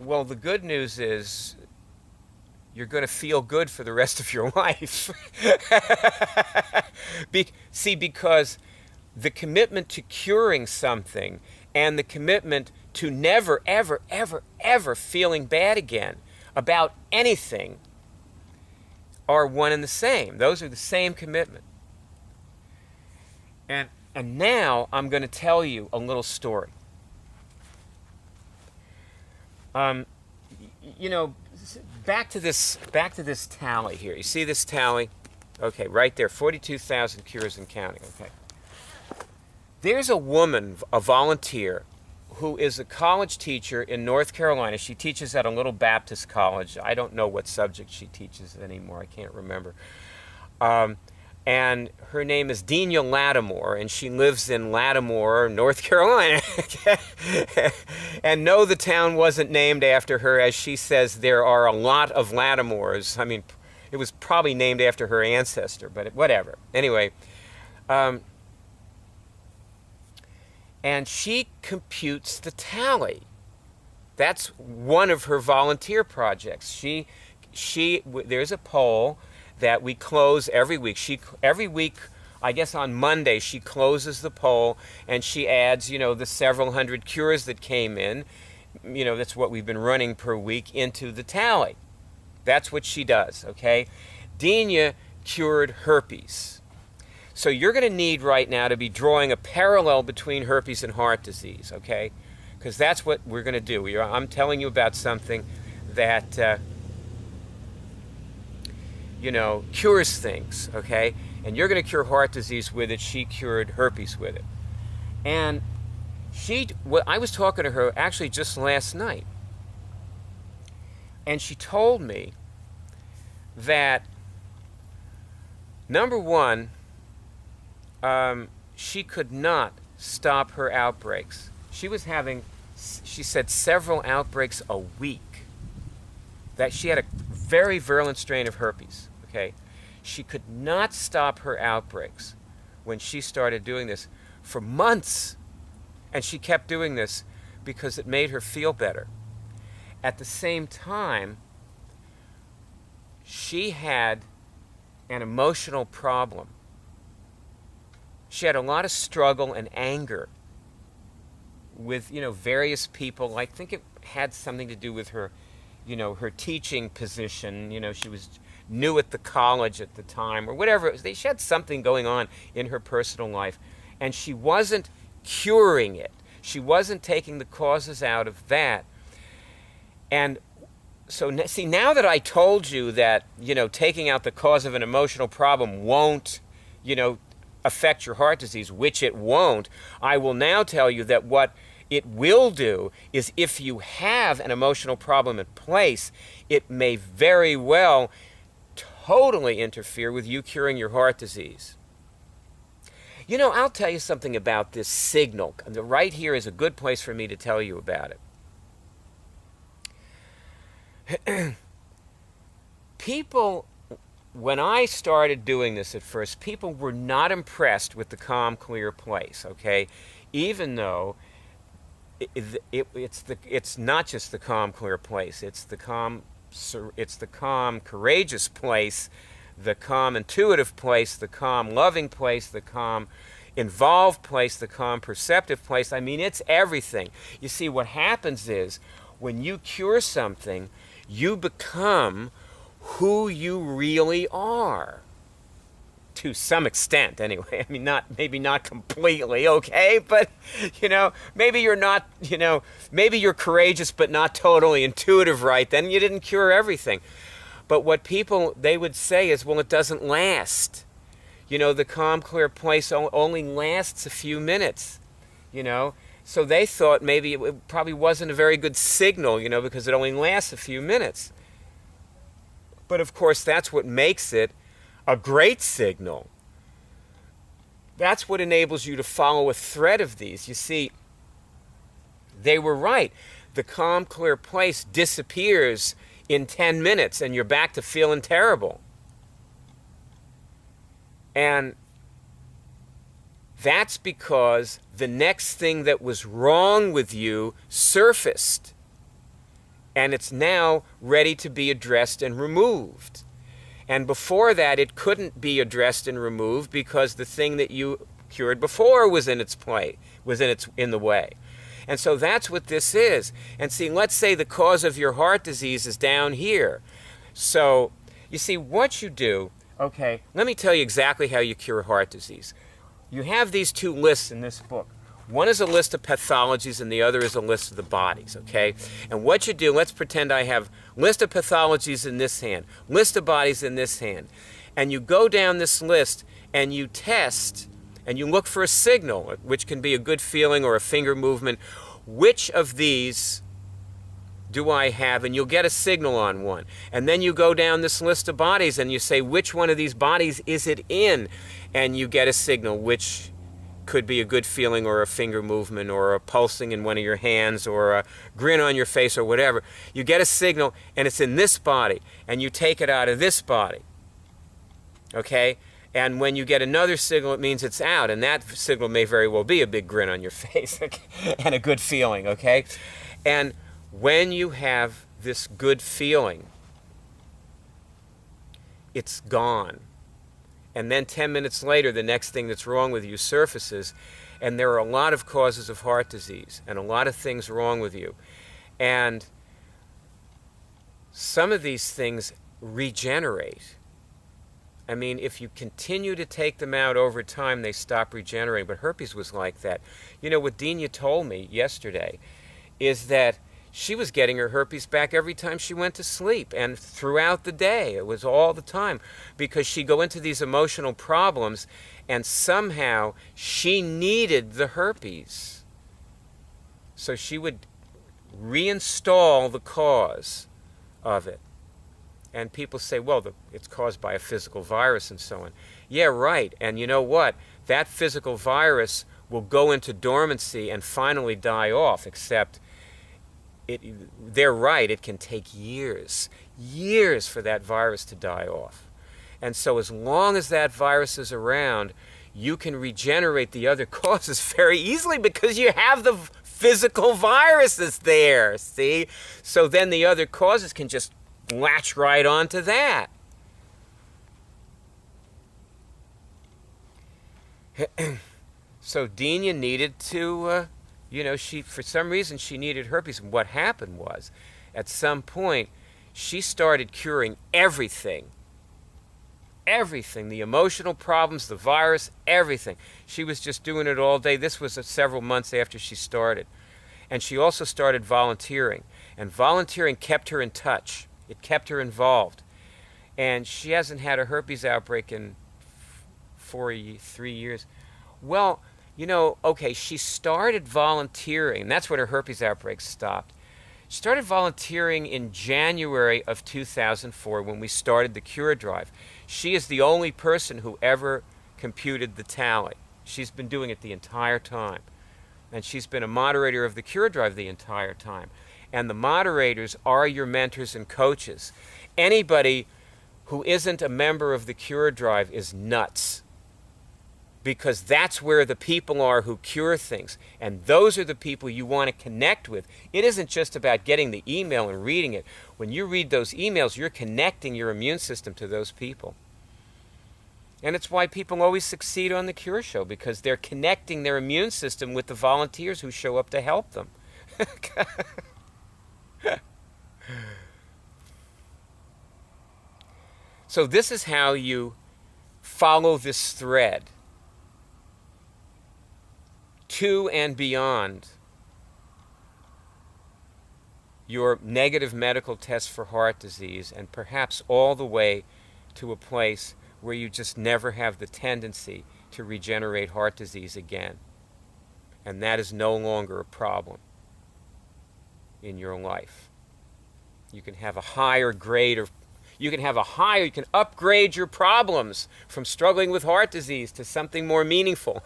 Well, the good news is you're going to feel good for the rest of your life. See, because the commitment to curing something and the commitment to never, ever, ever, ever feeling bad again about anything are one and the same. Those are the same commitment. And now I'm going to tell you a little story. You know, back to this tally here. You see this tally? Okay, right there, 42,000 cures and counting. Okay. There's a woman, a volunteer, who is a college teacher in North Carolina. She teaches at a little Baptist college. I don't know what subject she teaches anymore. I can't remember. And her name is Dina Lattimore, and she lives in Lattimore, North Carolina. And no, the town wasn't named after her. As she says, there are a lot of Lattimores. I mean, it was probably named after her ancestor, but whatever. Anyway, and she computes the tally. That's one of her volunteer projects. There's a poll that we close every week. Every week, I guess on Monday, she closes the poll and she adds, you know, the several hundred cures that came in. You know, that's what we've been running per week into the tally. That's what she does, okay? Dina cured herpes. So you're going to need right now to be drawing a parallel between herpes and heart disease, okay? Because that's what we're going to do. I'm telling you about something that you know, cures things, okay? And you're going to cure heart disease with it. She cured herpes with it. And I was talking to her actually just last night. And she told me that, number one, she could not stop her outbreaks. She was having, she said, several outbreaks a week. That she had a very virulent strain of herpes. Okay, she could not stop her outbreaks when she started doing this for months, and she kept doing this because it made her feel better. At the same time, she had an emotional problem. She had a lot of struggle and anger with, you know, various people. I think it had something to do with her, you know, her teaching position. You know, she was new at the college at the time, or whatever. She had something going on in her personal life, and she wasn't curing it. She wasn't taking the causes out of that. And so, see, now that I told you that, you know, taking out the cause of an emotional problem won't, you know, affect your heart disease, which it won't, I will now tell you that what it will do is, if you have an emotional problem in place, it may very well totally interfere with you curing your heart disease. You know, I'll tell you something about this signal. Right here is a good place for me to tell you about it. People, when I started doing this at first, people were not impressed with the calm, clear place, okay? Even though it's not just the calm, clear place. It's the calm, courageous place, the calm, intuitive place, the calm, loving place, the calm, involved place, the calm, perceptive place. I mean, it's everything. You see, what happens is, when you cure something, you become who you really are. To some extent, anyway. I mean, maybe not completely, okay? But, you know, maybe you're not, you know, maybe you're courageous but not totally intuitive, right? Then you didn't cure everything. But what people, they would say is, well, it doesn't last. You know, the calm, clear place only lasts a few minutes, you know? So they thought maybe it probably wasn't a very good signal, you know, because it only lasts a few minutes. But, of course, that's what makes it a great signal. That's what enables you to follow a thread of these. You see, they were right. The calm, clear place disappears in 10 minutes and you're back to feeling terrible. And that's because the next thing that was wrong with you surfaced. And it's now ready to be addressed and removed. And before that, it couldn't be addressed and removed because the thing that you cured before was in its play, in the way. And so that's what this is. And see, let's say the cause of your heart disease is down here. So, you see, what you do, okay, let me tell you exactly how you cure heart disease. You have these two lists in this book. One is a list of pathologies and the other is a list of the bodies, okay? And what you do, let's pretend I have list of pathologies in this hand, list of bodies in this hand. And you go down this list and you test and you look for a signal, which can be a good feeling or a finger movement. Which of these do I have? And you'll get a signal on one. And then you go down this list of bodies and you say, which one of these bodies is it in? And you get a signal, which could be a good feeling or a finger movement or a pulsing in one of your hands or a grin on your face or whatever. You get a signal and it's in this body and you take it out of this body. Okay? And when you get another signal, it means it's out. And that signal may very well be a big grin on your face and a good feeling. Okay? And when you have this good feeling, it's gone. And then 10 minutes later, the next thing that's wrong with you surfaces. And there are a lot of causes of heart disease and a lot of things wrong with you. And some of these things regenerate. I mean, if you continue to take them out over time, they stop regenerating. But herpes was like that. You know, what Dina told me yesterday is that she was getting her herpes back every time she went to sleep and throughout the day. It was all the time because she'd go into these emotional problems and somehow she needed the herpes. So she would reinstall the cause of it. And people say, well, it's caused by a physical virus and so on. Yeah, right. And you know what? That physical virus will go into dormancy and finally die off, except they're right, it can take years for that virus to die off. And so as long as that virus is around, you can regenerate the other causes very easily because you have the physical viruses there, see? So then the other causes can just latch right onto that. So Dina needed to, for some reason she needed herpes. And what happened was, at some point, she started curing everything. Everything. The emotional problems, the virus, everything. She was just doing it all day. This was several months after she started. And she also started volunteering. And volunteering kept her in touch. It kept her involved. And she hasn't had a herpes outbreak in 3 years. Well, okay, she started volunteering. And that's when her herpes outbreak stopped. She started volunteering in January of 2004 when we started the Cure Drive. She is the only person who ever computed the tally. She's been doing it the entire time. And she's been a moderator of the Cure Drive the entire time. And the moderators are your mentors and coaches. Anybody who isn't a member of the Cure Drive is nuts. Because that's where the people are who cure things. And those are the people you want to connect with. It isn't just about getting the email and reading it. When you read those emails, you're connecting your immune system to those people. And it's why people always succeed on the Cure Show, because they're connecting their immune system with the volunteers who show up to help them. So this is how you follow this thread to and beyond your negative medical test for heart disease, and perhaps all the way to a place where you just never have the tendency to regenerate heart disease again. And that is no longer a problem in your life. You can have a higher grade of you can upgrade your problems from struggling with heart disease to something more meaningful.